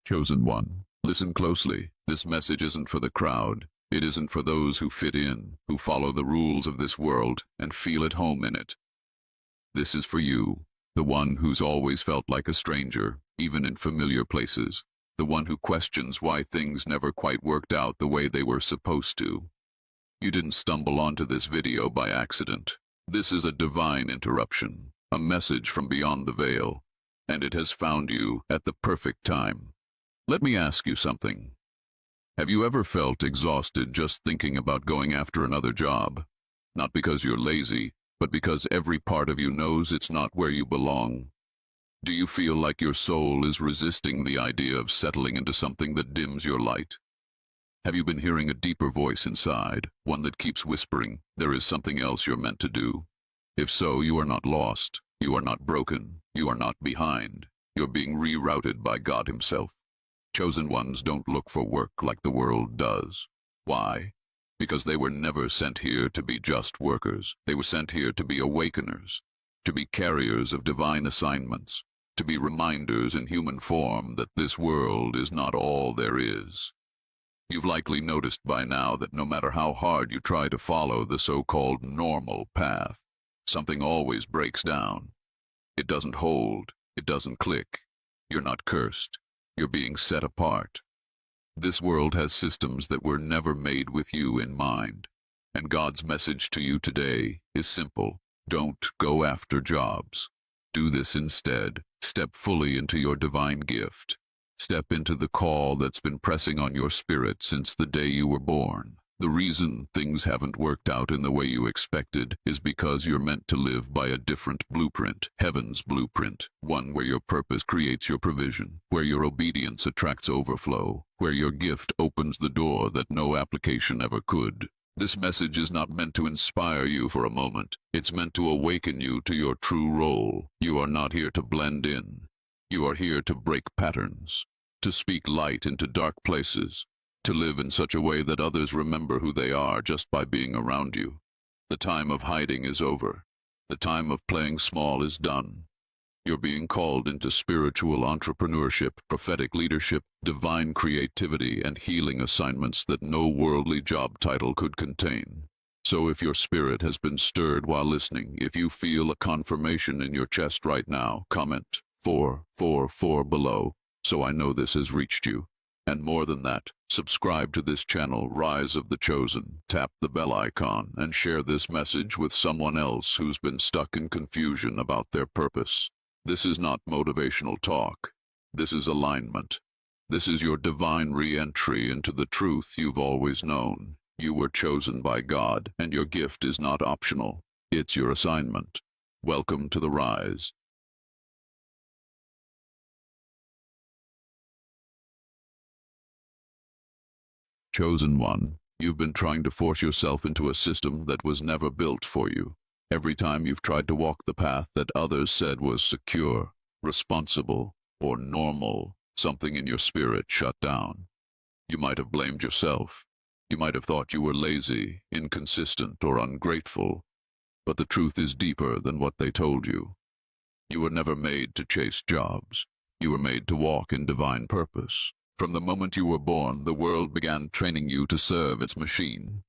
Chosen one, listen closely. This message isn't for the crowd. It isn't for those who fit in, who follow the rules of this world and feel at home in it. This is for you, the one who's always felt like a stranger, even in familiar places, the one who questions why things never quite worked out the way they were supposed to. You didn't stumble onto this video by accident. This is a divine interruption, a message from beyond the veil, and it has found you at the perfect time. Let me ask you something. Have you ever felt exhausted just thinking about going after another job? Not because you're lazy, but because every part of you knows it's not where you belong. Do you feel like your soul is resisting the idea of settling into something that dims your light? Have you been hearing a deeper voice inside, one that keeps whispering, there is something else you're meant to do? If so, you are not lost, you are not broken, you are not behind. You're being rerouted by God Himself. Chosen ones don't look for work like the world does. Why? Because they were never sent here to be just workers. They were sent here to be awakeners, to be carriers of divine assignments, to be reminders in human form that this world is not all there is. You've likely noticed by now that no matter how hard you try to follow the so-called normal path, something always breaks down. It doesn't hold, it doesn't click. You're not cursed. You're being set apart. This world has systems that were never made with you in mind. And God's message to you today is simple. Don't go after jobs. Do this instead. Step fully into your divine gift. Step into the call that's been pressing on your spirit since the day you were born. The reason things haven't worked out in the way you expected is because you're meant to live by a different blueprint, heaven's blueprint, one where your purpose creates your provision, where your obedience attracts overflow, where your gift opens the door that no application ever could. This message is not meant to inspire you for a moment. It's meant to awaken you to your true role. You are not here to blend in. You are here to break patterns, to speak light into dark places, to live in such a way that others remember who they are just by being around you. The time of hiding is over. The time of playing small is done. You're being called into spiritual entrepreneurship, prophetic leadership, divine creativity, and healing assignments that no worldly job title could contain. So if your spirit has been stirred while listening, if you feel a confirmation in your chest right now, comment 444 below, so I know this has reached you. And more than that, subscribe to this channel, Rise of the Chosen, tap the bell icon, and share this message with someone else who's been stuck in confusion about their purpose. This is not motivational talk. This is alignment. This is your divine re-entry into the truth you've always known. You were chosen by God, and your gift is not optional. It's your assignment. Welcome to the Rise. Chosen one, you've been trying to force yourself into a system that was never built for you. Every time you've tried to walk the path that others said was secure, responsible, or normal, something in your spirit shut down. You might have blamed yourself. You might have thought you were lazy, inconsistent, or ungrateful. But the truth is deeper than what they told you. You were never made to chase jobs. You were made to walk in divine purpose. From the moment you were born, the world began training you to serve its machine.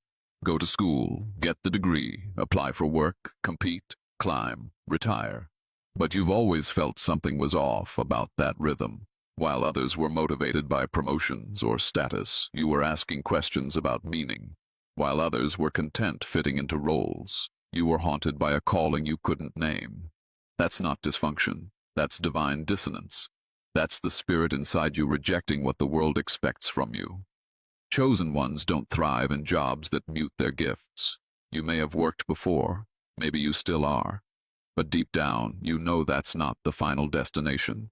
Go to school, get the degree, apply for work, compete, climb, retire. But you've always felt something was off about that rhythm. While others were motivated by promotions or status, you were asking questions about meaning. While others were content fitting into roles, you were haunted by a calling you couldn't name. That's not dysfunction. That's divine dissonance. That's the spirit inside you rejecting what the world expects from you. Chosen ones don't thrive in jobs that mute their gifts. You may have worked before, maybe you still are, but deep down, you know that's not the final destination.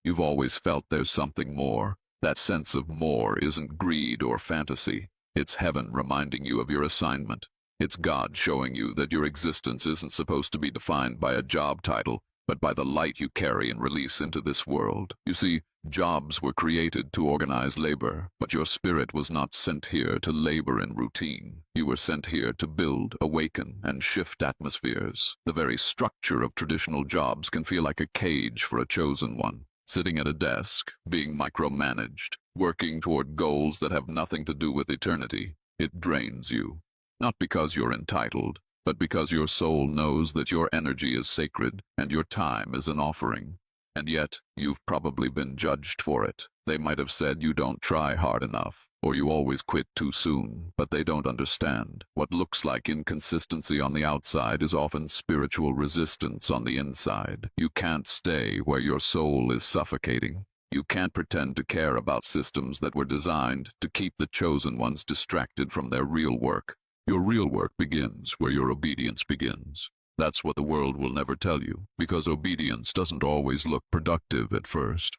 You've always felt there's something more. That sense of more isn't greed or fantasy. It's heaven reminding you of your assignment. It's God showing you that your existence isn't supposed to be defined by a job title, but by the light you carry and release into this world. You see, jobs were created to organize labor, but your spirit was not sent here to labor in routine. You were sent here to build, awaken, and shift atmospheres. The very structure of traditional jobs can feel like a cage for a chosen one. sitting at a desk, being micromanaged, working toward goals that have nothing to do with eternity. It drains you. Not because you're entitled, but because your soul knows that your energy is sacred and your time is an offering. And yet, you've probably been judged for it. They might have said you don't try hard enough, or you always quit too soon, but they don't understand. What looks like inconsistency on the outside is often spiritual resistance on the inside. You can't stay where your soul is suffocating. You can't pretend to care about systems that were designed to keep the chosen ones distracted from their real work. Your real work begins where your obedience begins. That's what the world will never tell you, because obedience doesn't always look productive at first.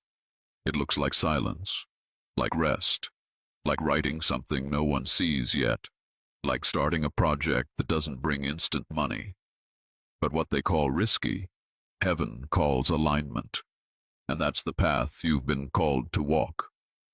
It looks like silence, like rest, like writing something no one sees yet, like starting a project that doesn't bring instant money. But what they call risky, heaven calls alignment. And that's the path you've been called to walk.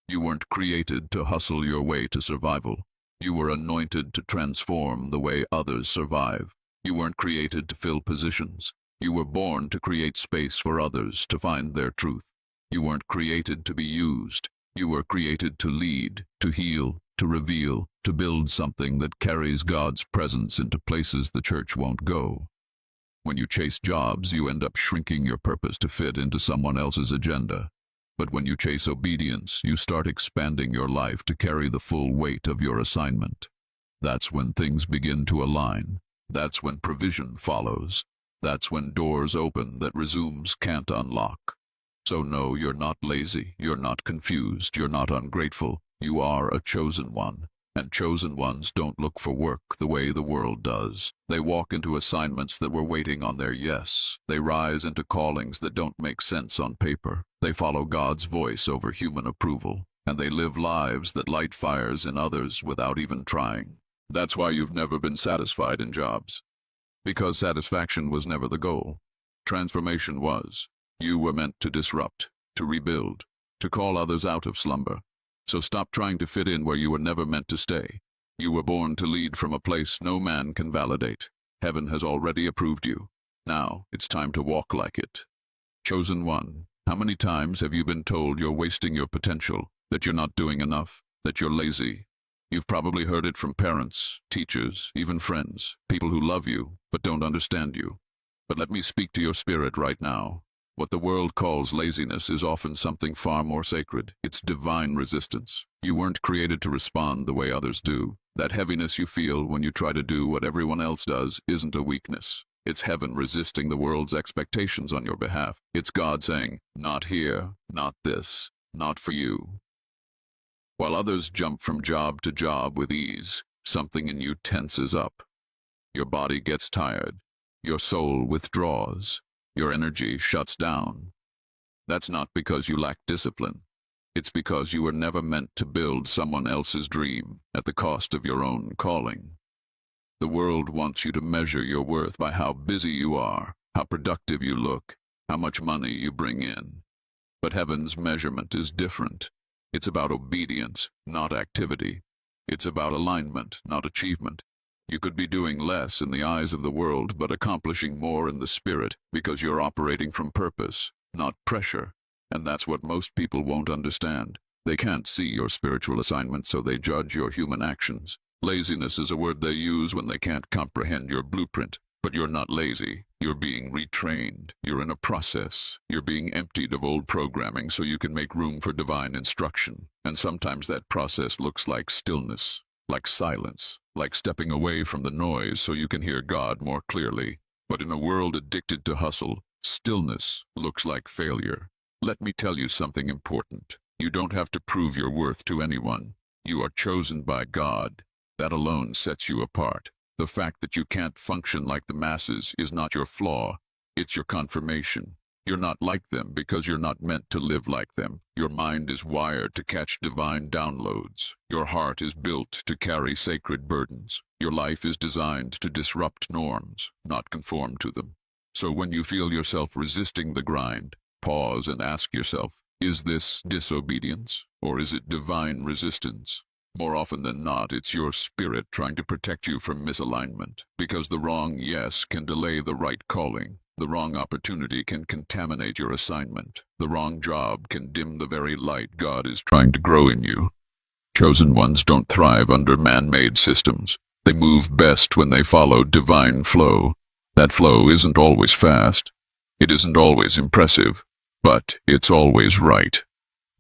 You weren't created to hustle your way to survival. You were anointed to transform the way others survive. You weren't created to fill positions. You were born to create space for others to find their truth. You weren't created to be used. You were created to lead, to heal, to reveal, to build something that carries God's presence into places the church won't go. When you chase jobs, you end up shrinking your purpose to fit into someone else's agenda. But when you chase obedience, you start expanding your life to carry the full weight of your assignment. That's when things begin to align. That's when provision follows. That's when doors open that resumes can't unlock. So no, you're not lazy, you're not confused, you're not ungrateful. You are a chosen one. And chosen ones don't look for work the way the world does. They walk into assignments that were waiting on their yes. They rise into callings that don't make sense on paper. They follow God's voice over human approval. And they live lives that light fires in others without even trying. That's why you've never been satisfied in jobs. Because satisfaction was never the goal. Transformation was. You were meant to disrupt, to rebuild, to call others out of slumber. So stop trying to fit in where you were never meant to stay. You were born to lead from a place no man can validate. Heaven has already approved you. Now it's time to walk like it. Chosen one, how many times have you been told you're wasting your potential, that you're not doing enough, that you're lazy? You've probably heard it from parents, teachers, even friends, people who love you but don't understand you. But let me speak to your spirit right now. What the world calls laziness is often something far more sacred. It's divine resistance. You weren't created to respond the way others do. That heaviness you feel when you try to do what everyone else does isn't a weakness. It's heaven resisting the world's expectations on your behalf. It's God saying, not here, not this, not for you. While others jump from job to job with ease, something in you tenses up. Your body gets tired. Your soul withdraws. Your energy shuts down. That's not because you lack discipline. It's because you were never meant to build someone else's dream at the cost of your own calling. The world wants you to measure your worth by how busy you are, how productive you look, how much money you bring in. But heaven's measurement is different. It's about obedience, not activity. It's about alignment, not achievement. You could be doing less in the eyes of the world, but accomplishing more in the spirit, because you're operating from purpose, not pressure. And that's what most people won't understand. They can't see your spiritual assignment, so they judge your human actions. Laziness is a word they use when they can't comprehend your blueprint. But you're not lazy. You're being retrained. You're in a process. You're being emptied of old programming so you can make room for divine instruction. And sometimes that process looks like stillness, like silence, like stepping away from the noise so you can hear God more clearly. But in a world addicted to hustle, stillness looks like failure. Let me tell you something important. You don't have to prove your worth to anyone. You are chosen by God. That alone sets you apart. The fact that you can't function like the masses is not your flaw. It's your confirmation. You're not like them because you're not meant to live like them. Your mind is wired to catch divine downloads. Your heart is built to carry sacred burdens. Your life is designed to disrupt norms, not conform to them. So when you feel yourself resisting the grind, pause and ask yourself, is this disobedience or is it divine resistance? More often than not, it's your spirit trying to protect you from misalignment, because the wrong yes can delay the right calling. The wrong opportunity can contaminate your assignment. The wrong job can dim the very light God is trying to grow in you. Chosen ones don't thrive under man-made systems. They move best when they follow divine flow. That flow isn't always fast. It isn't always impressive, but it's always right.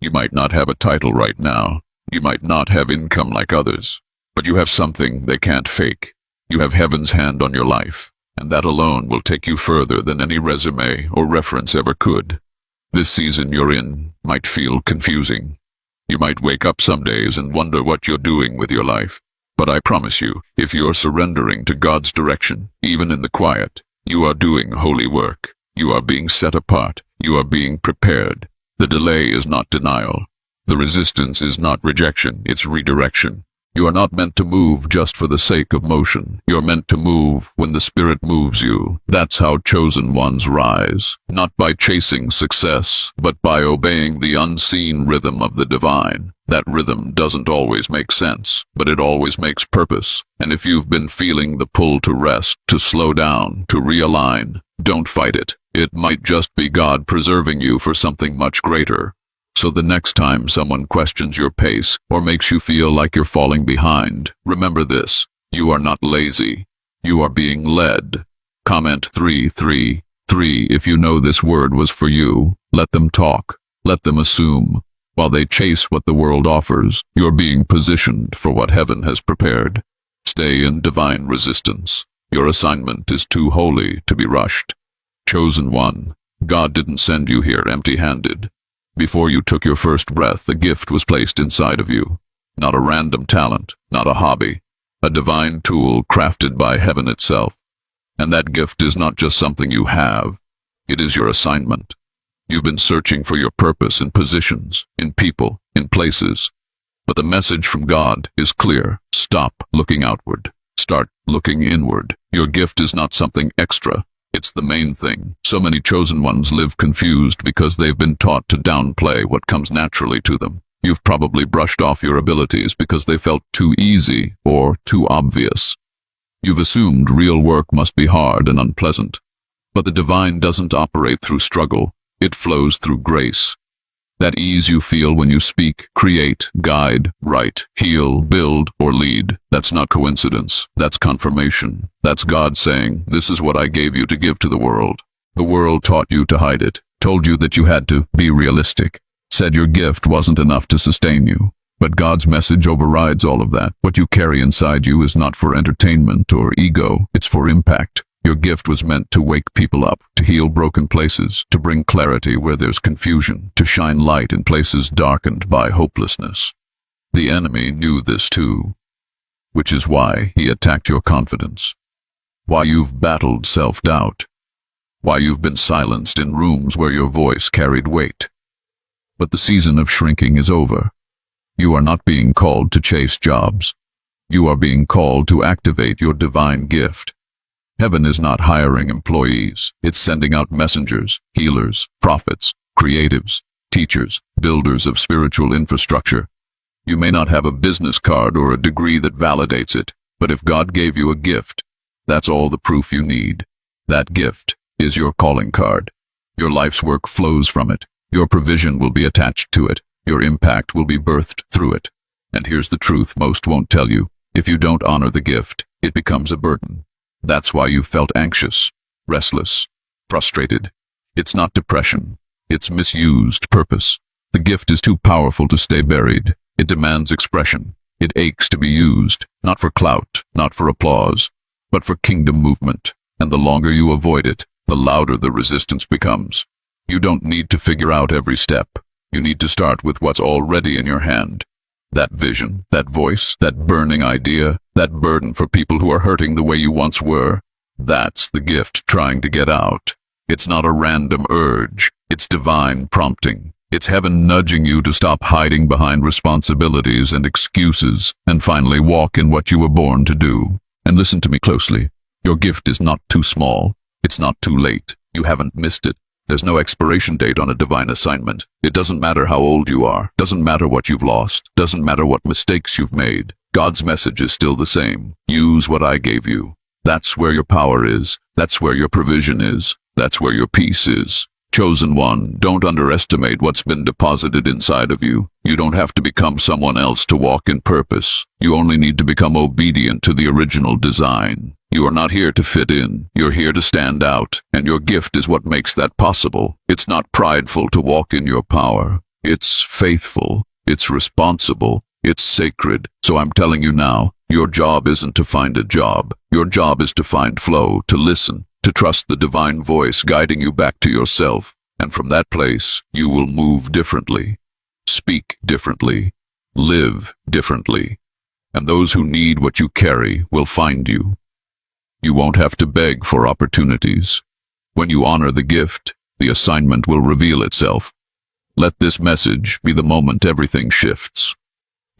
You might not have a title right now. You might not have income like others, but you have something they can't fake. You have heaven's hand on your life, and that alone will take you further than any resume or reference ever could. This season you're in might feel confusing. You might wake up some days and wonder what you're doing with your life. But I promise you, if you're surrendering to God's direction, even in the quiet, you are doing holy work. You are being set apart. You are being prepared. The delay is not denial. The resistance is not rejection, it's redirection. You are not meant to move just for the sake of motion. You're meant to move when the Spirit moves you. That's how chosen ones rise, not by chasing success, but by obeying the unseen rhythm of the divine. That rhythm doesn't always make sense, but it always makes purpose. And if you've been feeling the pull to rest, to slow down, to realign, don't fight it. It might just be God preserving you for something much greater. So the next time someone questions your pace or makes you feel like you're falling behind, remember this: you are not lazy. You are being led. Comment 333 if you know this word was for you. Let them talk. Let them assume. While they chase what the world offers, you're being positioned for what heaven has prepared. Stay in divine resistance. Your assignment is too holy to be rushed. Chosen one, God didn't send you here empty-handed. Before you took your first breath, a gift was placed inside of you. Not a random talent, not a hobby. A divine tool crafted by heaven itself. And that gift is not just something you have. It is your assignment. You've been searching for your purpose in positions, in people, in places. But the message from God is clear. Stop looking outward. Start looking inward. Your gift is not something extra. It's the main thing. So many chosen ones live confused because they've been taught to downplay what comes naturally to them. You've probably brushed off your abilities because they felt too easy or too obvious. You've assumed real work must be hard and unpleasant. But the divine doesn't operate through struggle. It flows through grace. That ease you feel when you speak, create, guide, write, heal, build, or lead, that's not coincidence. That's confirmation. That's God saying, this is what I gave you to give to the world. The world taught you to hide it, told you that you had to be realistic, said your gift wasn't enough to sustain you. But God's message overrides all of that. What you carry inside you is not for entertainment or ego, it's for impact. Your gift was meant to wake people up, to heal broken places, to bring clarity where there's confusion, to shine light in places darkened by hopelessness. The enemy knew this too, which is why he attacked your confidence, why you've battled self-doubt, why you've been silenced in rooms where your voice carried weight. But the season of shrinking is over. You are not being called to chase jobs. You are being called to activate your divine gift. Heaven is not hiring employees. It's sending out messengers, healers, prophets, creatives, teachers, builders of spiritual infrastructure. You may not have a business card or a degree that validates it, but if God gave you a gift, that's all the proof you need. That gift is your calling card. Your life's work flows from it. Your provision will be attached to it. Your impact will be birthed through it. And here's the truth most won't tell you. If you don't honor the gift, it becomes a burden. That's why you felt anxious, restless, frustrated. It's not depression. It's misused purpose. The gift is too powerful to stay buried. It demands expression. It aches to be used, not for clout, not for applause, but for kingdom movement. And the longer you avoid it, the louder the resistance becomes. You don't need to figure out every step. You need to start with what's already in your hand. That vision, that voice, that burning idea, that burden for people who are hurting the way you once were. That's the gift trying to get out. It's not a random urge. It's divine prompting. It's heaven nudging you to stop hiding behind responsibilities and excuses and finally walk in what you were born to do. And listen to me closely. Your gift is not too small. It's not too late. You haven't missed it. There's no expiration date on a divine assignment. It doesn't matter how old you are. Doesn't matter what you've lost. Doesn't matter what mistakes you've made. God's message is still the same. Use what I gave you. That's where your power is. That's where your provision is. That's where your peace is. Chosen one, don't underestimate what's been deposited inside of you. You don't have to become someone else to walk in purpose. You only need to become obedient to the original design. You are not here to fit in. You're here to stand out, and your gift is what makes that possible. It's not prideful to walk in your power. It's faithful. It's responsible. It's sacred. So I'm telling you now, your job isn't to find a job. Your job is to find flow, to listen, to trust the divine voice guiding you back to yourself. And from that place, you will move differently, speak differently, live differently. And those who need what you carry will find you. You won't have to beg for opportunities. When you honor the gift, the assignment will reveal itself. Let this message be the moment everything shifts.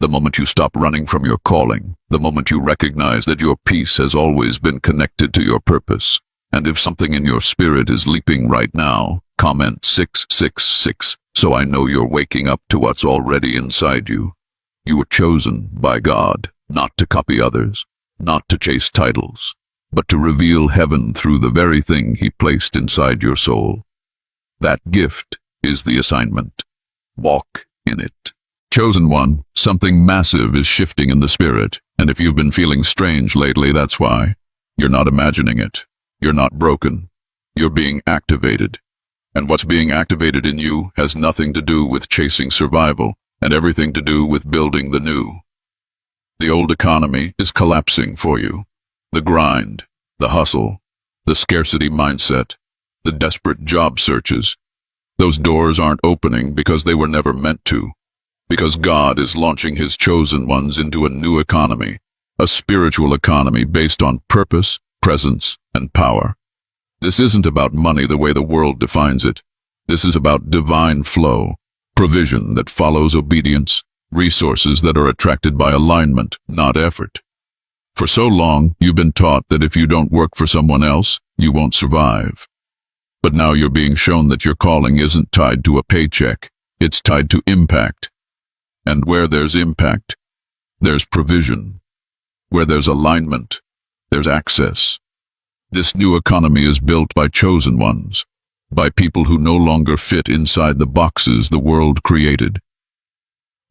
The moment you stop running from your calling. The moment you recognize that your peace has always been connected to your purpose. And if something in your spirit is leaping right now, comment 666, so I know you're waking up to what's already inside you. You were chosen by God, not to copy others, not to chase titles, but to reveal heaven through the very thing He placed inside your soul. That gift is the assignment. Walk in it. Chosen one, something massive is shifting in the spirit, and if you've been feeling strange lately, that's why. You're not imagining it. You're not broken. You're being activated. And what's being activated in you has nothing to do with chasing survival, and everything to do with building the new. The old economy is collapsing for you. The grind, the hustle, the scarcity mindset, the desperate job searches. Those doors aren't opening because they were never meant to. Because God is launching His chosen ones into a new economy, a spiritual economy based on purpose, presence, and power. This isn't about money the way the world defines it. This is about divine flow, provision that follows obedience, resources that are attracted by alignment, not effort. For so long, you've been taught that if you don't work for someone else, you won't survive. But now you're being shown that your calling isn't tied to a paycheck. It's tied to impact. And where there's impact, there's provision. Where there's alignment, there's access. This new economy is built by chosen ones, by people who no longer fit inside the boxes the world created.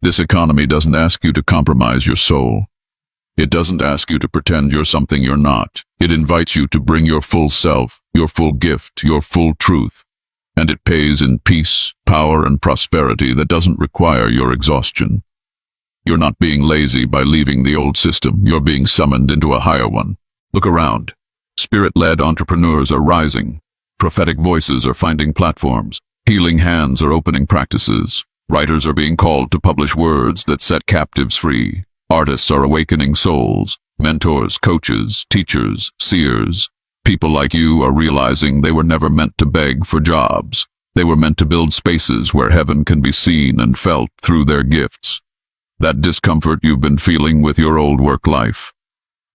This economy doesn't ask you to compromise your soul. It doesn't ask you to pretend you're something you're not. It invites you to bring your full self, your full gift, your full truth. And it pays in peace, power, and prosperity that doesn't require your exhaustion. You're not being lazy by leaving the old system. You're being summoned into a higher one. Look around. Spirit-led entrepreneurs are rising. Prophetic voices are finding platforms. Healing hands are opening practices. Writers are being called to publish words that set captives free. Artists are awakening souls. Mentors, coaches, teachers, seers. People like you are realizing they were never meant to beg for jobs. They were meant to build spaces where heaven can be seen and felt through their gifts. That discomfort you've been feeling with your old work life,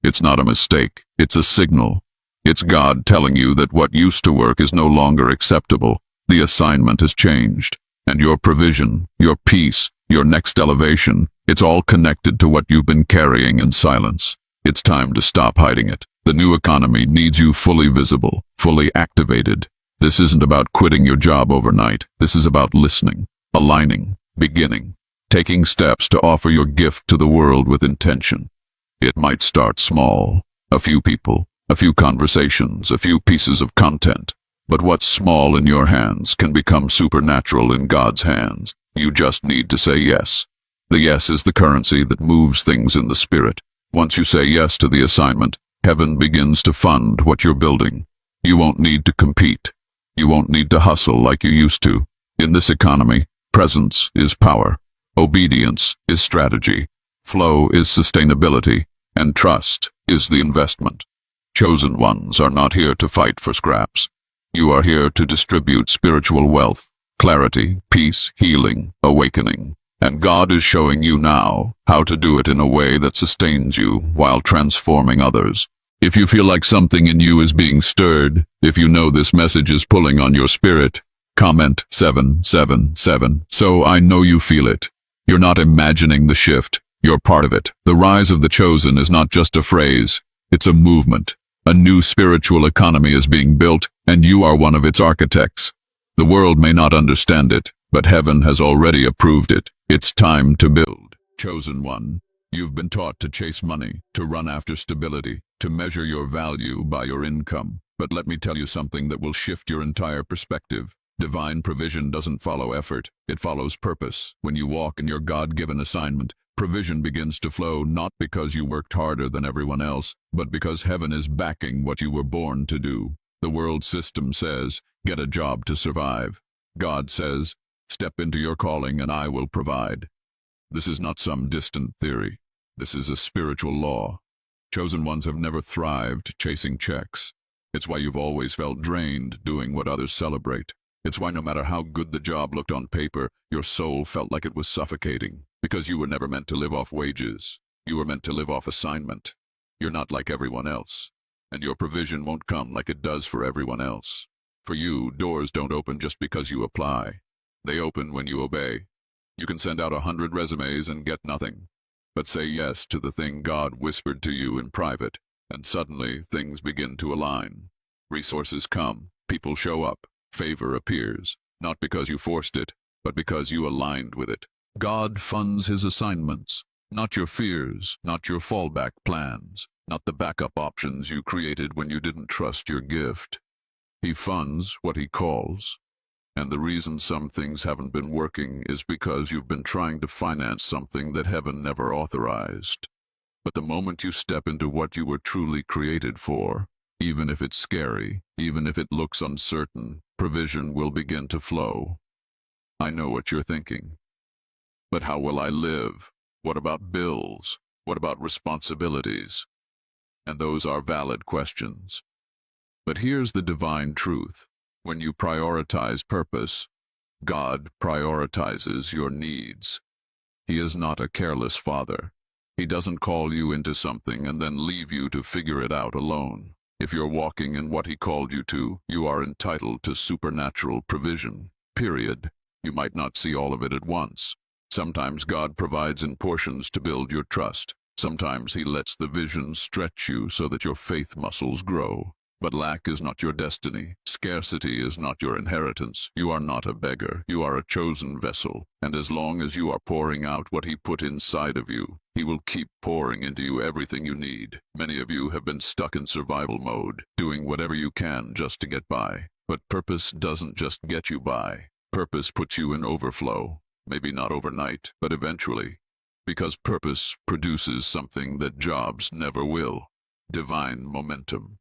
it's not a mistake. It's a signal. It's God telling you that what used to work is no longer acceptable. The assignment has changed. And your provision, your peace, your next elevation, it's all connected to what you've been carrying in silence. It's time to stop hiding it. The new economy needs you fully visible, fully activated. This isn't about quitting your job overnight. This is about listening, aligning, beginning, taking steps to offer your gift to the world with intention. It might start small, a few people, a few conversations, a few pieces of content. But what's small in your hands can become supernatural in God's hands. You just need to say yes. The yes is the currency that moves things in the spirit. Once you say yes to the assignment, heaven begins to fund what you're building. You won't need to compete. You won't need to hustle like you used to. In this economy, presence is power. Obedience is strategy. Flow is sustainability. And trust is the investment. Chosen ones are not here to fight for scraps. You are here to distribute spiritual wealth, clarity, peace, healing, awakening. And God is showing you now how to do it in a way that sustains you while transforming others. If you feel like something in you is being stirred, if you know this message is pulling on your spirit, comment 777, so I know you feel it. You're not imagining the shift, you're part of it. The rise of the chosen is not just a phrase, it's a movement. A new spiritual economy is being built, and you are one of its architects. The world may not understand it, but heaven has already approved it. It's time to build. Chosen one, you've been taught to chase money, to run after stability, to measure your value by your income. But let me tell you something that will shift your entire perspective. Divine provision doesn't follow effort, it follows purpose. When you walk in your God-given assignment, provision begins to flow not because you worked harder than everyone else, but because heaven is backing what you were born to do. The world system says, get a job to survive. God says, step into your calling and I will provide. This is not some distant theory. This is a spiritual law. Chosen ones have never thrived chasing checks. It's why you've always felt drained doing what others celebrate. It's why no matter how good the job looked on paper, your soul felt like it was suffocating. Because you were never meant to live off wages. You were meant to live off assignment. You're not like everyone else. And your provision won't come like it does for everyone else. For you, doors don't open just because you apply. They open when you obey. You can send out 100 resumes and get nothing. But say yes to the thing God whispered to you in private, and suddenly things begin to align. Resources come, people show up, favor appears, not because you forced it, but because you aligned with it. God funds his assignments, not your fears, not your fallback plans, not the backup options you created when you didn't trust your gift. He funds what he calls. And the reason some things haven't been working is because you've been trying to finance something that heaven never authorized. But the moment you step into what you were truly created for, even if it's scary, even if it looks uncertain, provision will begin to flow. I know what you're thinking. But how will I live? What about bills? What about responsibilities? And those are valid questions. But here's the divine truth. When you prioritize purpose, God prioritizes your needs. He is not a careless father. He doesn't call you into something and then leave you to figure it out alone. If you're walking in what he called you to, you are entitled to supernatural provision. Period. You might not see all of it at once. Sometimes God provides in portions to build your trust. Sometimes he lets the vision stretch you so that your faith muscles grow. But lack is not your destiny. Scarcity is not your inheritance. You are not a beggar. You are a chosen vessel. And as long as you are pouring out what he put inside of you, he will keep pouring into you everything you need. Many of you have been stuck in survival mode, doing whatever you can just to get by. But purpose doesn't just get you by. Purpose puts you in overflow. Maybe not overnight, but eventually. Because purpose produces something that jobs never will. Divine momentum.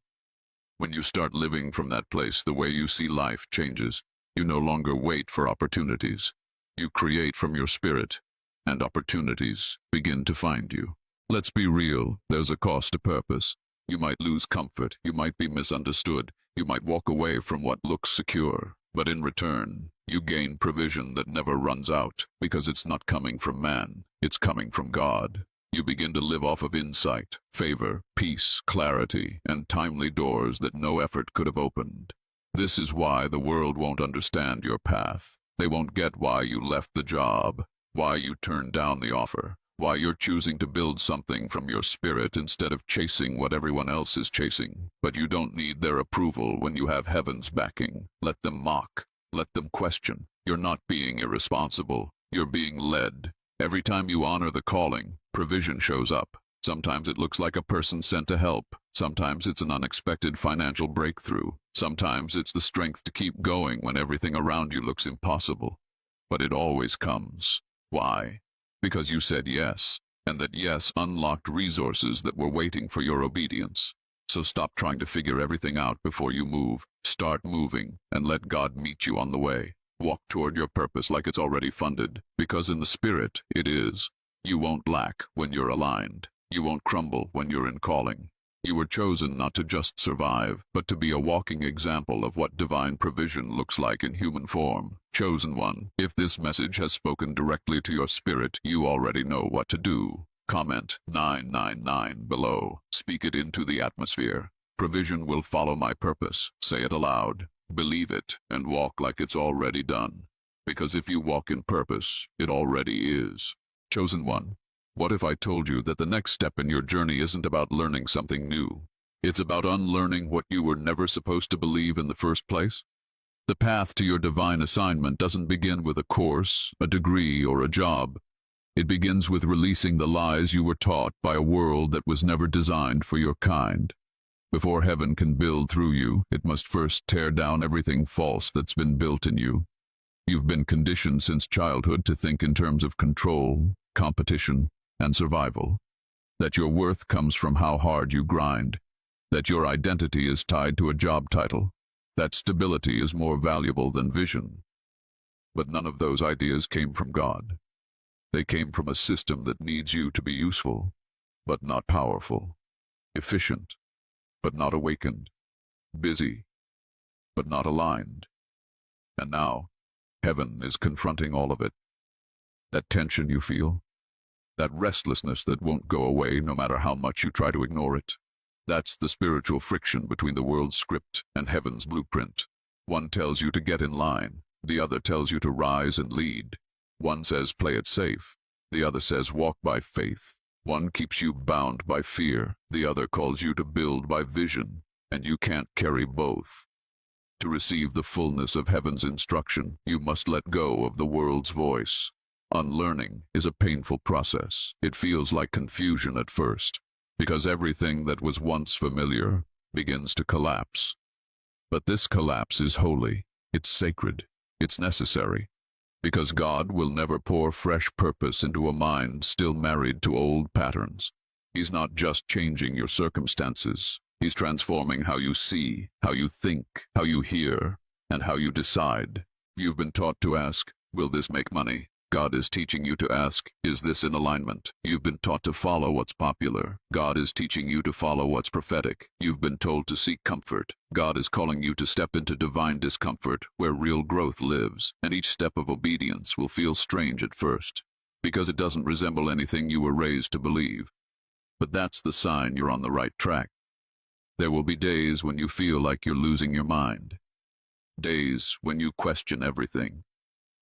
When you start living from that place, the way you see life changes. You no longer wait for opportunities. You create from your spirit, and opportunities begin to find you. Let's be real, there's a cost to purpose. You might lose comfort, you might be misunderstood, you might walk away from what looks secure. But in return, you gain provision that never runs out, because it's not coming from man, it's coming from God. You begin to live off of insight, favor, peace, clarity, and timely doors that no effort could have opened. This is why the world won't understand your path. They won't get why you left the job, why you turned down the offer, why you're choosing to build something from your spirit instead of chasing what everyone else is chasing. But you don't need their approval when you have heaven's backing. Let them mock. Let them question. You're not being irresponsible. You're being led. Every time you honor the calling, provision shows up. Sometimes it looks like a person sent to help. Sometimes it's an unexpected financial breakthrough. Sometimes it's the strength to keep going when everything around you looks impossible. But it always comes. Why? Because you said yes, and that yes unlocked resources that were waiting for your obedience. So stop trying to figure everything out before you move. Start moving, and let God meet you on the way. Walk toward your purpose like it's already funded, because in the spirit it is. You won't lack when you're aligned. You won't crumble when you're in calling. You were chosen not to just survive, but to be a walking example of what divine provision looks like in human form. Chosen one, if this message has spoken directly to your spirit, you already know what to do. Comment 999 below. Speak it into the atmosphere. Provision will follow my purpose. Say it aloud. Believe it, and walk like it's already done. Because if you walk in purpose, it already is. Chosen one, what if I told you that the next step in your journey isn't about learning something new? It's about unlearning what you were never supposed to believe in the first place. The path to your divine assignment doesn't begin with a course, a degree, or a job. It begins with releasing the lies you were taught by a world that was never designed for your kind. Before heaven can build through you, it must first tear down everything false that's been built in you. You've been conditioned since childhood to think in terms of control, competition, and survival. That your worth comes from how hard you grind. That your identity is tied to a job title. That stability is more valuable than vision. But none of those ideas came from God. They came from a system that needs you to be useful, but not powerful. Efficient, but not awakened. Busy, but not aligned. And now, heaven is confronting all of it. That tension you feel, that restlessness that won't go away no matter how much you try to ignore it. That's the spiritual friction between the world's script and heaven's blueprint. One tells you to get in line, the other tells you to rise and lead. One says play it safe, the other says walk by faith. One keeps you bound by fear, the other calls you to build by vision, and you can't carry both. To receive the fullness of heaven's instruction, you must let go of the world's voice. Unlearning is a painful process. It feels like confusion at first, because everything that was once familiar begins to collapse. But this collapse is holy, it's sacred, it's necessary, because God will never pour fresh purpose into a mind still married to old patterns. He's not just changing your circumstances, He's transforming how you see, how you think, how you hear, and how you decide. You've been taught to ask, will this make money? God is teaching you to ask, is this in alignment? You've been taught to follow what's popular. God is teaching you to follow what's prophetic. You've been told to seek comfort. God is calling you to step into divine discomfort, where real growth lives, and each step of obedience will feel strange at first, because it doesn't resemble anything you were raised to believe. But that's the sign you're on the right track. There will be days when you feel like you're losing your mind. Days when you question everything.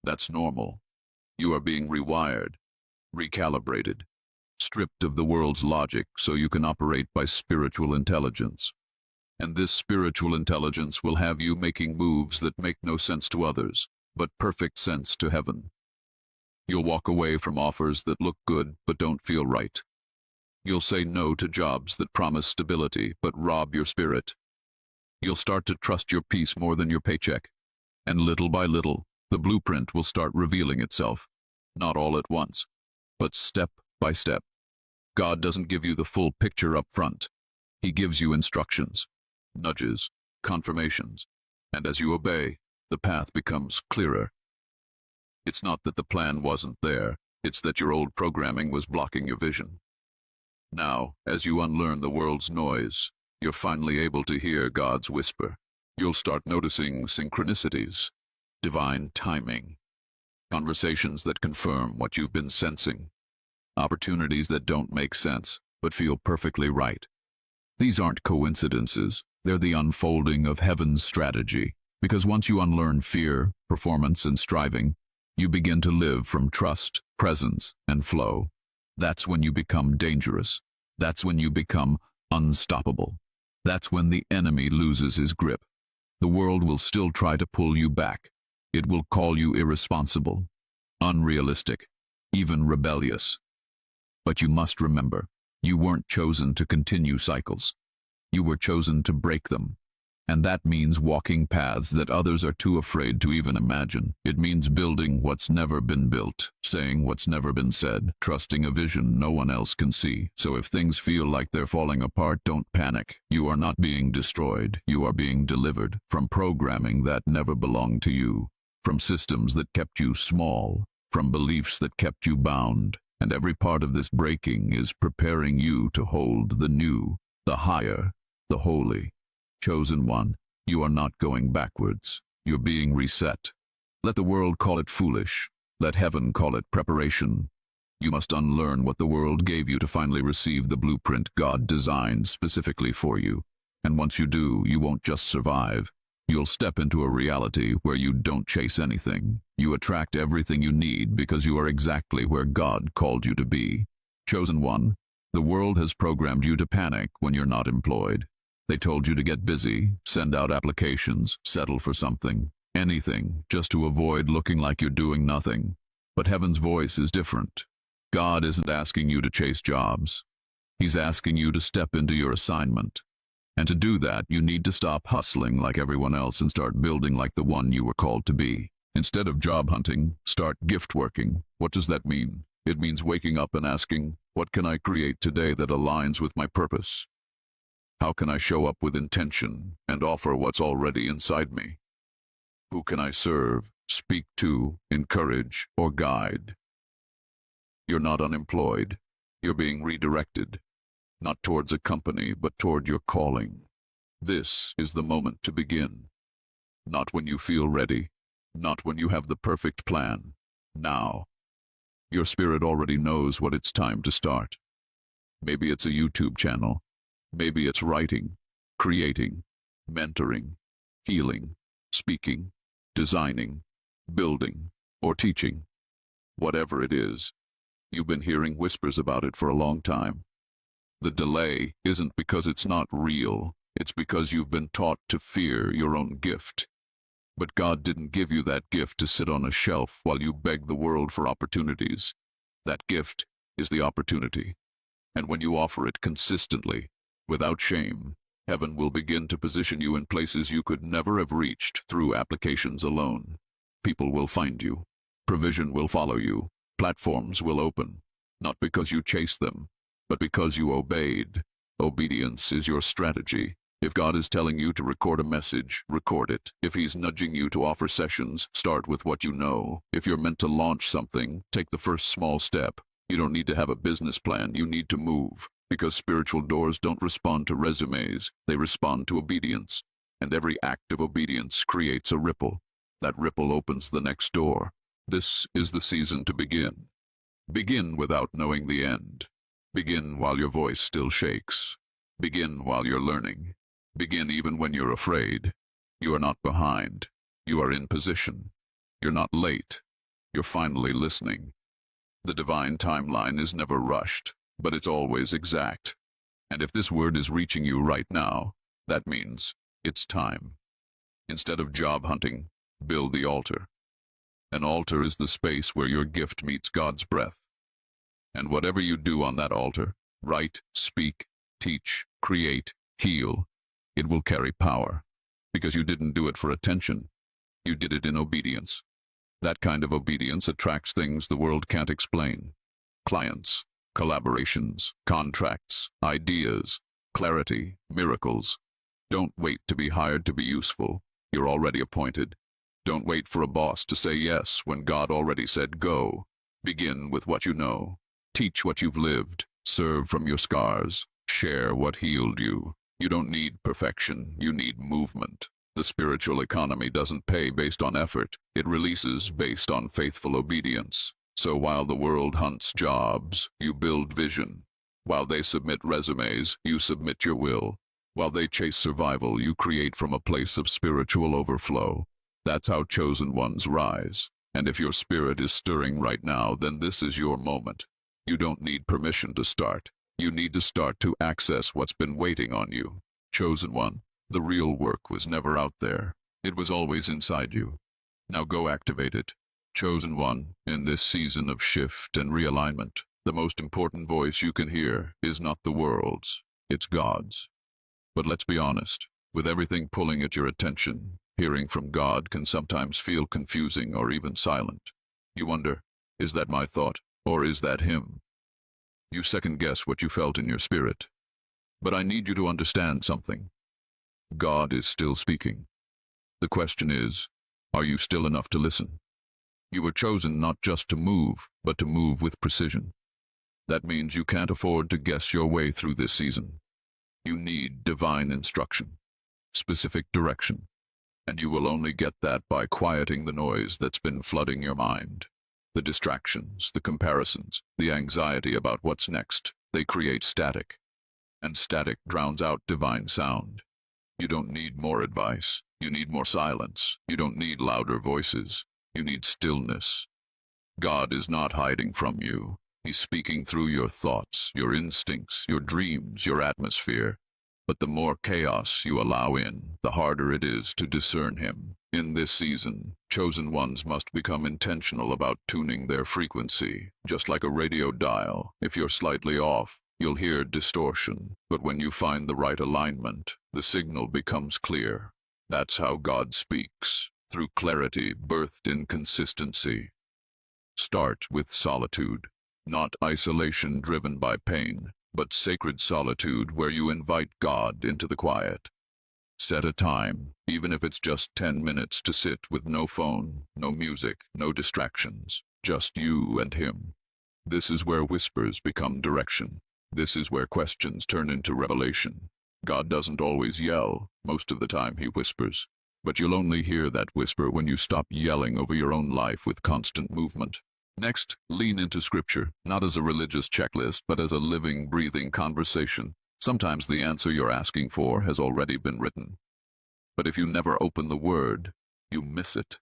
That's normal. You are being rewired, recalibrated, stripped of the world's logic so you can operate by spiritual intelligence. And this spiritual intelligence will have you making moves that make no sense to others, but perfect sense to heaven. You'll walk away from offers that look good but don't feel right. You'll say no to jobs that promise stability but rob your spirit. You'll start to trust your peace more than your paycheck. And little by little, the blueprint will start revealing itself, not all at once, but step by step. God doesn't give you the full picture up front. He gives you instructions, nudges, confirmations, and as you obey, the path becomes clearer. It's not that the plan wasn't there, it's that your old programming was blocking your vision. Now, as you unlearn the world's noise, you're finally able to hear God's whisper. You'll start noticing synchronicities, divine timing, conversations that confirm what you've been sensing, opportunities that don't make sense but feel perfectly right. These aren't coincidences, they're the unfolding of heaven's strategy, because once you unlearn fear, performance, and striving, you begin to live from trust, presence, and flow. That's when you become dangerous. That's when you become unstoppable. That's when the enemy loses his grip. The world will still try to pull you back. It will call you irresponsible, unrealistic, even rebellious. But you must remember, you weren't chosen to continue cycles. You were chosen to break them. And that means walking paths that others are too afraid to even imagine. It means building what's never been built, saying what's never been said, trusting a vision no one else can see. So if things feel like they're falling apart, don't panic. You are not being destroyed. You are being delivered from programming that never belonged to you, from systems that kept you small, from beliefs that kept you bound. And every part of this breaking is preparing you to hold the new, the higher, the holy. Chosen one, you are not going backwards. You're being reset. Let the world call it foolish. Let heaven call it preparation. You must unlearn what the world gave you to finally receive the blueprint God designed specifically for you. And once you do, you won't just survive. You'll step into a reality where you don't chase anything. You attract everything you need because you are exactly where God called you to be. Chosen one, the world has programmed you to panic when you're not employed. They told you to get busy, send out applications, settle for something, anything, just to avoid looking like you're doing nothing. But heaven's voice is different. God isn't asking you to chase jobs. He's asking you to step into your assignment. And to do that, you need to stop hustling like everyone else and start building like the one you were called to be. Instead of job hunting, start gift working. What does that mean? It means waking up and asking, what can I create today that aligns with my purpose? How can I show up with intention and offer what's already inside me? Who can I serve, speak to, encourage, or guide? You're not unemployed. You're being redirected, not towards a company, but toward your calling. This is the moment to begin. Not when you feel ready, not when you have the perfect plan. Now. Your spirit already knows what it's time to start. Maybe it's a YouTube channel. Maybe it's writing, creating, mentoring, healing, speaking, designing, building, or teaching. Whatever it is, you've been hearing whispers about it for a long time. The delay isn't because it's not real, it's because you've been taught to fear your own gift. But God didn't give you that gift to sit on a shelf while you beg the world for opportunities. That gift is the opportunity. And when you offer it consistently, without shame, heaven will begin to position you in places you could never have reached through applications alone. People will find you. Provision will follow you. Platforms will open. Not because you chased them, but because you obeyed. Obedience is your strategy. If God is telling you to record a message, record it. If He's nudging you to offer sessions, start with what you know. If you're meant to launch something, take the first small step. You don't need to have a business plan, you need to move. Because spiritual doors don't respond to resumes, they respond to obedience. And every act of obedience creates a ripple. That ripple opens the next door. This is the season to begin. Begin without knowing the end. Begin while your voice still shakes. Begin while you're learning. Begin even when you're afraid. You are not behind. You are in position. You're not late. You're finally listening. The divine timeline is never rushed, but it's always exact. And if this word is reaching you right now, that means it's time. Instead of job hunting, build the altar. An altar is the space where your gift meets God's breath. And whatever you do on that altar, write, speak, teach, create, heal, it will carry power. Because you didn't do it for attention. You did it in obedience. That kind of obedience attracts things the world can't explain. Clients, collaborations, contracts, ideas, clarity, miracles. Don't wait to be hired to be useful. You're already appointed. Don't wait for a boss to say yes when God already said go. Begin with what you know. Teach what you've lived. Serve from your scars. Share what healed you. You don't need perfection, you need movement. The spiritual economy doesn't pay based on effort, it releases based on faithful obedience. So while the world hunts jobs, you build vision. While they submit resumes, you submit your will. While they chase survival, you create from a place of spiritual overflow. That's how chosen ones rise. And if your spirit is stirring right now, then this is your moment. You don't need permission to start. You need to start to access what's been waiting on you. Chosen one, the real work was never out there. It was always inside you. Now go activate it. Chosen one, in this season of shift and realignment, the most important voice you can hear is not the world's, it's God's. But let's be honest, with everything pulling at your attention, hearing from God can sometimes feel confusing or even silent. You wonder, is that my thought, or is that Him? You second-guess what you felt in your spirit. But I need you to understand something. God is still speaking. The question is, are you still enough to listen? You were chosen not just to move, but to move with precision. That means you can't afford to guess your way through this season. You need divine instruction, specific direction, and you will only get that by quieting the noise that's been flooding your mind. The distractions, the comparisons, the anxiety about what's next, they create static. And static drowns out divine sound. You don't need more advice. You need more silence. You don't need louder voices. You need stillness. God is not hiding from you. He's speaking through your thoughts, your instincts, your dreams, your atmosphere. But the more chaos you allow in, the harder it is to discern him. In this season, chosen ones must become intentional about tuning their frequency. Just like a radio dial, if you're slightly off, you'll hear distortion. But when you find the right alignment, the signal becomes clear. That's how God speaks, through clarity birthed in consistency. Start with solitude, not isolation driven by pain, but sacred solitude where you invite God into the quiet. Set a time, even if it's just 10 minutes, to sit with no phone, no music, no distractions, just you and him. This is where whispers become direction. This is where questions turn into revelation. God doesn't always yell. Most of the time he whispers. But you'll only hear that whisper when you stop yelling over your own life with constant movement. Next, lean into Scripture, not as a religious checklist, but as a living, breathing conversation. Sometimes the answer you're asking for has already been written. But if you never open the Word, you miss it.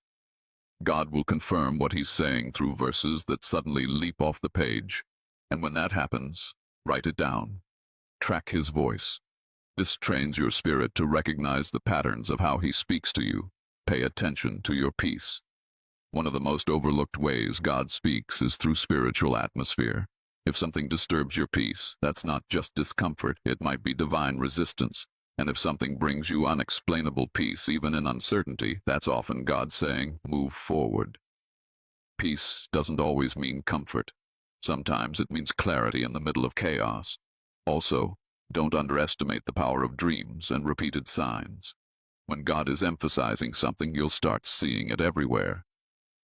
God will confirm what he's saying through verses that suddenly leap off the page. And when that happens, write it down. Track his voice. This trains your spirit to recognize the patterns of how he speaks to you. Pay attention to your peace. One of the most overlooked ways God speaks is through spiritual atmosphere. If something disturbs your peace, that's not just discomfort, it might be divine resistance. And if something brings you unexplainable peace, even in uncertainty, that's often God saying, move forward. Peace doesn't always mean comfort. Sometimes it means clarity in the middle of chaos. Also, don't underestimate the power of dreams and repeated signs. When God is emphasizing something, you'll start seeing it everywhere.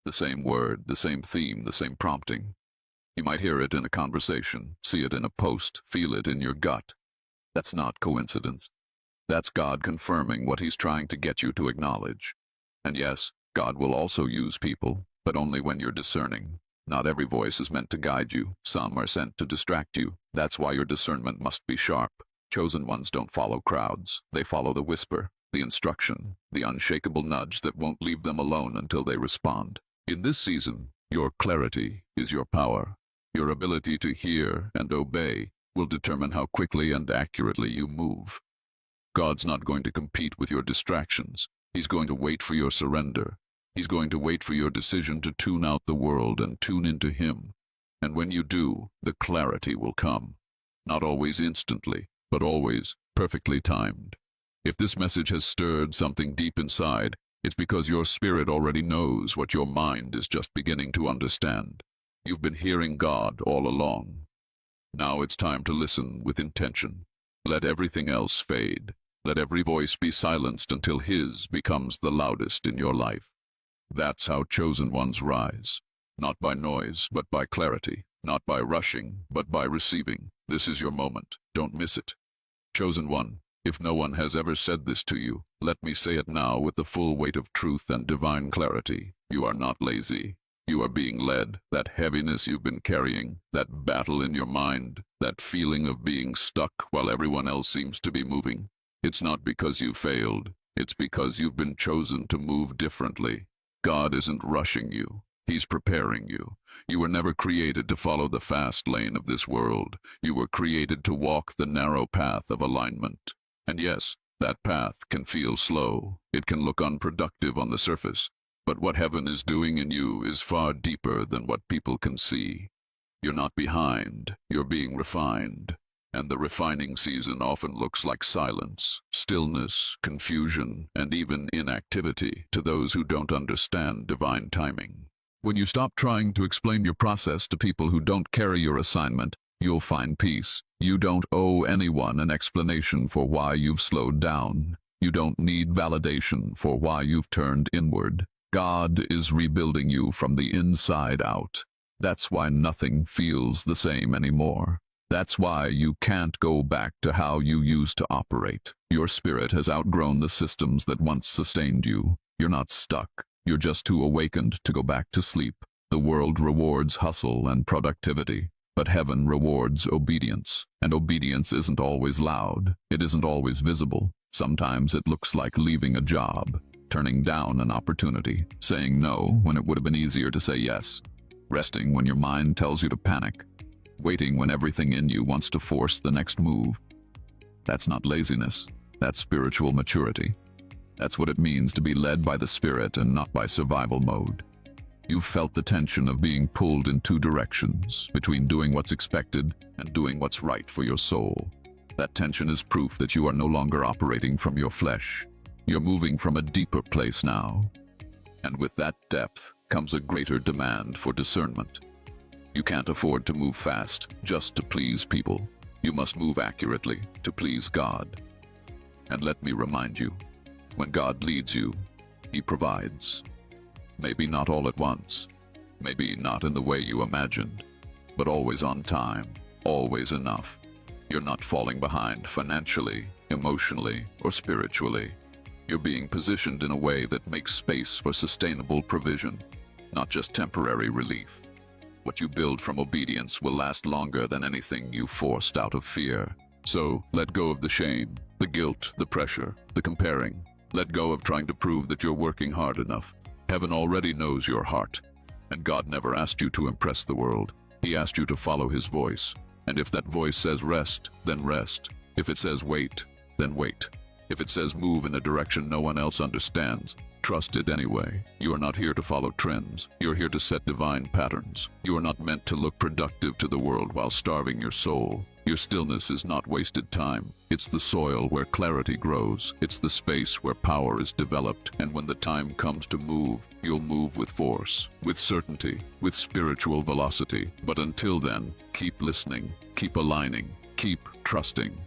The same word, the same theme, the same prompting. You might hear it in a conversation, see it in a post, feel it in your gut. That's not coincidence. That's God confirming what he's trying to get you to acknowledge. And yes, God will also use people, but only when you're discerning. Not every voice is meant to guide you. Some are sent to distract you. That's why your discernment must be sharp. Chosen ones don't follow crowds. They follow the whisper, the instruction, the unshakable nudge that won't leave them alone until they respond. In this season, your clarity is your power. Your ability to hear and obey will determine how quickly and accurately you move. God's not going to compete with your distractions. He's going to wait for your surrender. He's going to wait for your decision to tune out the world and tune into him. And when you do, the clarity will come. Not always instantly, but always perfectly timed. If this message has stirred something deep inside, it's because your spirit already knows what your mind is just beginning to understand. You've been hearing God all along. Now it's time to listen with intention. Let everything else fade. Let every voice be silenced until his becomes the loudest in your life. That's how chosen ones rise. Not by noise, but by clarity. Not by rushing, but by receiving. This is your moment. Don't miss it. Chosen one, if no one has ever said this to you, let me say it now with the full weight of truth and divine clarity. You are not lazy. You are being led. That heaviness you've been carrying, that battle in your mind, that feeling of being stuck while everyone else seems to be moving. It's not because you failed. It's because you've been chosen to move differently. God isn't rushing you. He's preparing you. You were never created to follow the fast lane of this world. You were created to walk the narrow path of alignment. And yes, that path can feel slow. It can look unproductive on the surface. But what heaven is doing in you is far deeper than what people can see. You're not behind. You're being refined. And the refining season often looks like silence, stillness, confusion, and even inactivity to those who don't understand divine timing. When you stop trying to explain your process to people who don't carry your assignment, you'll find peace. You don't owe anyone an explanation for why you've slowed down. You don't need validation for why you've turned inward. God is rebuilding you from the inside out. That's why nothing feels the same anymore. That's why you can't go back to how you used to operate. Your spirit has outgrown the systems that once sustained you. You're not stuck. You're just too awakened to go back to sleep. The world rewards hustle and productivity, but heaven rewards obedience. And obedience isn't always loud. It isn't always visible. Sometimes it looks like leaving a job, turning down an opportunity, saying no when it would have been easier to say yes, resting when your mind tells you to panic, waiting when everything in you wants to force the next move. That's not laziness. That's spiritual maturity. That's what it means to be led by the Spirit and not by survival mode. You've felt the tension of being pulled in two directions, between doing what's expected and doing what's right for your soul. That tension is proof that you are no longer operating from your flesh. You're moving from a deeper place now. And with that depth comes a greater demand for discernment. You can't afford to move fast just to please people. You must move accurately to please God. And let me remind you, when God leads you, He provides. Maybe not all at once, maybe not in the way you imagined, but always on time, always enough. You're not falling behind financially, emotionally, or spiritually. You're being positioned in a way that makes space for sustainable provision, not just temporary relief. What you build from obedience will last longer than anything you forced out of fear. So, let go of the shame, the guilt, the pressure, the comparing. Let go of trying to prove that you're working hard enough. Heaven already knows your heart, and God never asked you to impress the world. He asked you to follow His voice. And if that voice says rest, then rest. If it says wait, then wait. If it says move in a direction no one else understands, trust it anyway. You are not here to follow trends. You're here to set divine patterns. You are not meant to look productive to the world while starving your soul. Your stillness is not wasted time. It's the soil where clarity grows. It's the space where power is developed. And when the time comes to move, you'll move with force, with certainty, with spiritual velocity. But until then, keep listening, keep aligning, keep trusting.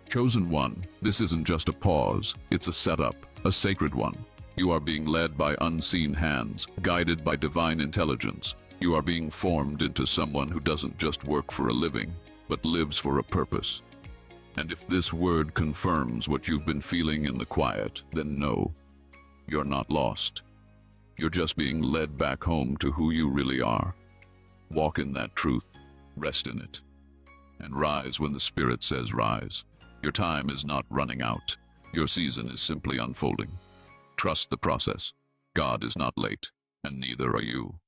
Chosen one, this isn't just a pause, it's a setup, a sacred one. You are being led by unseen hands, guided by divine intelligence. You are being formed into someone who doesn't just work for a living, but lives for a purpose. And if this word confirms what you've been feeling in the quiet, then know, you're not lost. You're just being led back home to who you really are. Walk in that truth, rest in it, and rise when the Spirit says rise. Your time is not running out. Your season is simply unfolding. Trust the process. God is not late, and neither are you.